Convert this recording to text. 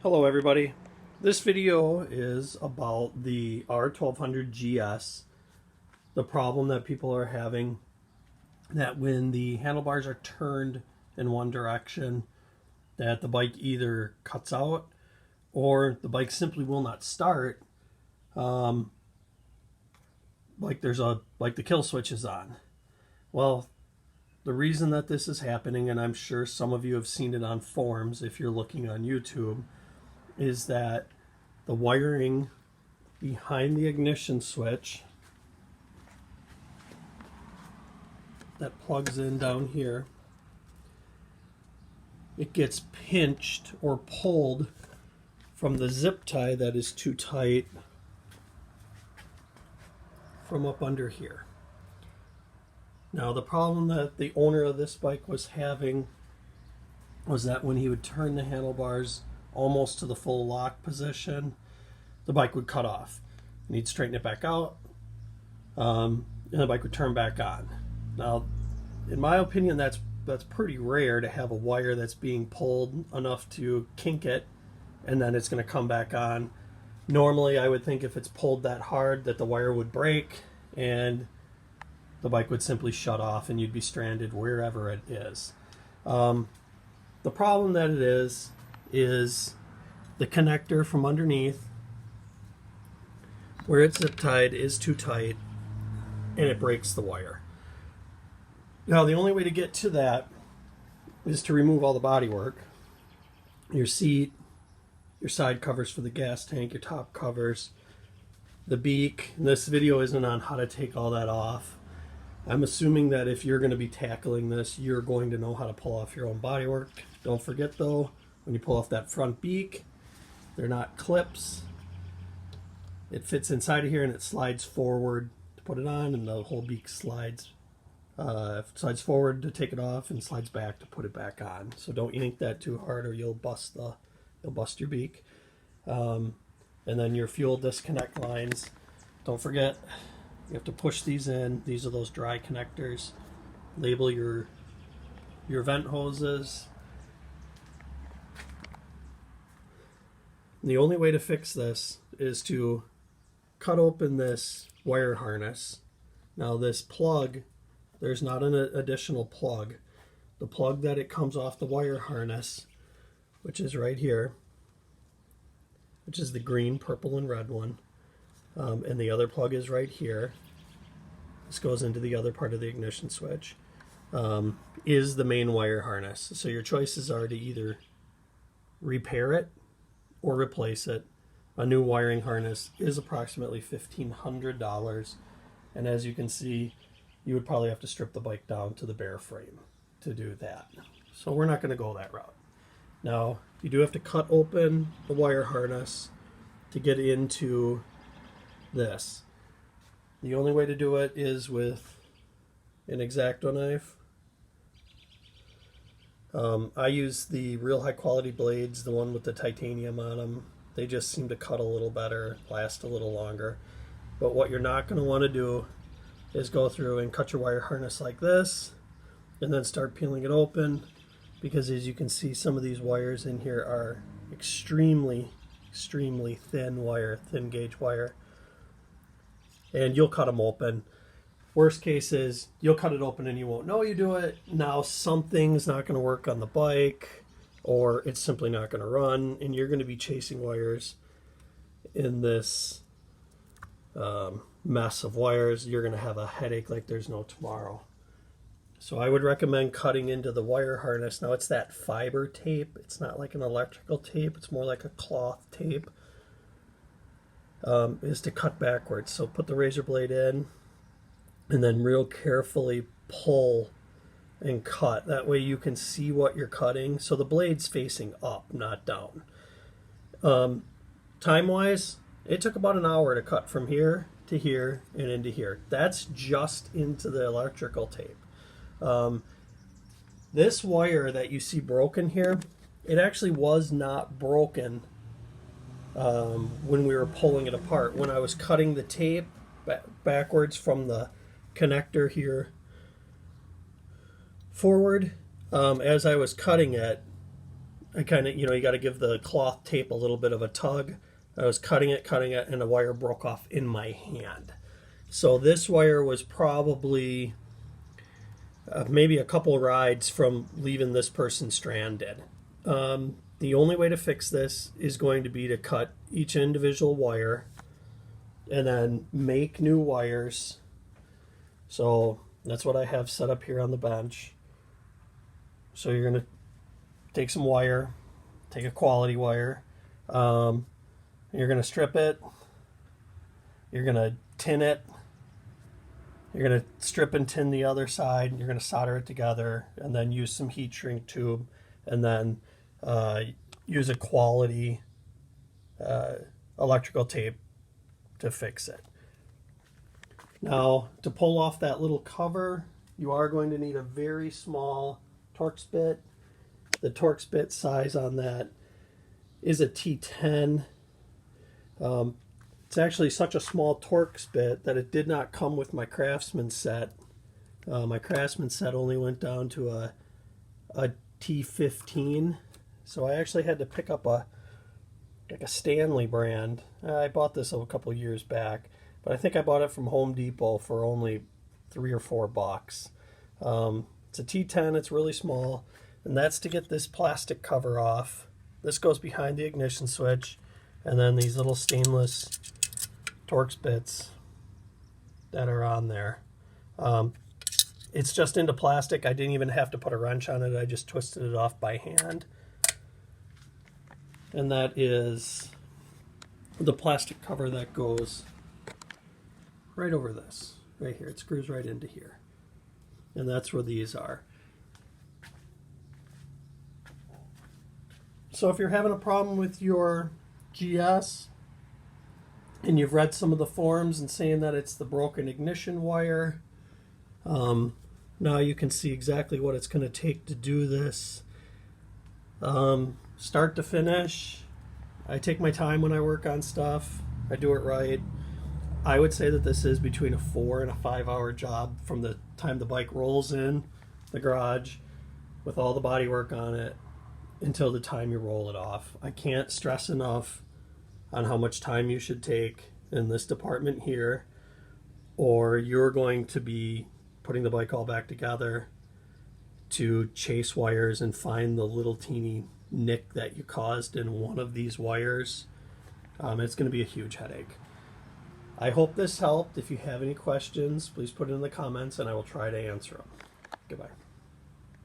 Hello everybody. This video is about the r1200gs, the problem that people are having that when the handlebars are turned in one direction that the bike either cuts out or the bike simply will not start, like the kill switch is on. Well, the reason that this is happening, and I'm sure some of you have seen it on forums if you're looking on YouTube, is that the wiring behind the ignition switch that plugs in down here, it gets pinched or pulled from the zip tie that is too tight from up under here. Now the problem that the owner of this bike was having was that when he would turn the handlebars almost to the full lock position, the bike would cut off and he'd straighten it back out, and the bike would turn back on. Now in my opinion, that's pretty rare to have a wire that's being pulled enough to kink it and then it's going to come back on. Normally I would think if it's pulled that hard that the wire would break and the bike would simply shut off and you'd be stranded wherever it is. The problem that it is the connector from underneath where it's zip tied is too tight and it breaks the wire. Now the only way to get to that is to remove all the bodywork, your seat, your side covers for the gas tank, your top covers, the beak. And this video isn't on how to take all that off. I'm assuming that if you're going to be tackling this, you're going to know how to pull off your own bodywork. Don't forget though, when you pull off that front beak, they're not clips. It fits inside of here and it slides forward to put it on, and the whole beak slides forward to take it off and slides back to put it back on. So don't yank that too hard or you'll bust your beak. And then your fuel disconnect lines, don't forget, you have to push these in. These are those dry connectors. Label your vent hoses. The only way to fix this is to cut open this wire harness. Now this plug, there's not an additional plug. The plug that it comes off the wire harness, which is right here, which is the green, purple, and red one, and the other plug is right here. This goes into the other part of the ignition switch, is the main wire harness. So your choices are to either repair it or replace it. A new wiring harness is approximately $1,500, and as you can see, you would probably have to strip the bike down to the bare frame to do that. So we're not going to go that route. Now you do have to cut open the wire harness to get into this. The only way to do it is with an X-Acto knife. I use the real high quality blades, the one with the titanium on them. They just seem to cut a little better, last a little longer. But what you're not going to want to do is go through and cut your wire harness like this and then start peeling it open, because as you can see, some of these wires in here are extremely thin wire, thin gauge wire, and you'll cut them open. Worst case is you'll cut it open and you won't know you do it. Now something's not going to work on the bike, or it's simply not going to run, and you're going to be chasing wires in this mess of wires. You're going to have a headache like there's no tomorrow. So I would recommend cutting into the wire harness. Now it's that fiber tape. It's not like an electrical tape. It's more like a cloth tape. Is to cut backwards. So put the razor blade in and then real carefully pull and cut. That way you can see what you're cutting. So the blade's facing up, not down. Time-wise, it took about an hour to cut from here to here and into here. That's just into the electrical tape. This wire that you see broken here, it actually was not broken when we were pulling it apart. When I was cutting the tape backwards from the connector here forward, as I was cutting it, I kind of, you got to give the cloth tape a little bit of a tug. I was cutting it, and the wire broke off in my hand. So this wire was probably maybe a couple rides from leaving this person stranded. The only way to fix this is going to be to cut each individual wire and then make new wires. So that's what I have set up here on the bench. So you're going to take some wire, take a quality wire, you're going to strip it, you're going to tin it, you're going to strip and tin the other side, you're going to solder it together, and then use some heat shrink tube, and then use a quality electrical tape to fix it. Now, to pull off that little cover, you are going to need a very small Torx bit. The Torx bit size on that is a T10. It's actually such a small Torx bit that it did not come with my Craftsman set. My Craftsman set only went down to a T15. So I actually had to pick up a Stanley brand. I bought this a couple years back, but I think I bought it from Home Depot for only $3 or $4. It's a T10, it's really small, and that's to get this plastic cover off. This goes behind the ignition switch, and then these little stainless Torx bits that are on there. It's just into plastic. I didn't even have to put a wrench on it. I just twisted it off by hand. And that is the plastic cover that goes right over this, right here. It screws right into here. And that's where these are. So if you're having a problem with your GS and you've read some of the forums and saying that it's the broken ignition wire, now you can see exactly what it's going to take to do this. Start to finish, I take my time when I work on stuff. I do it right. I would say that this is between a 4 and a 5 hour job from the time the bike rolls in the garage with all the body work on it until the time you roll it off. I can't stress enough on how much time you should take in this department here, or you're going to be putting the bike all back together to chase wires and find the little teeny nick that you caused in one of these wires. It's going to be a huge headache. I hope this helped. If you have any questions, please put it in the comments and I will try to answer them. Goodbye.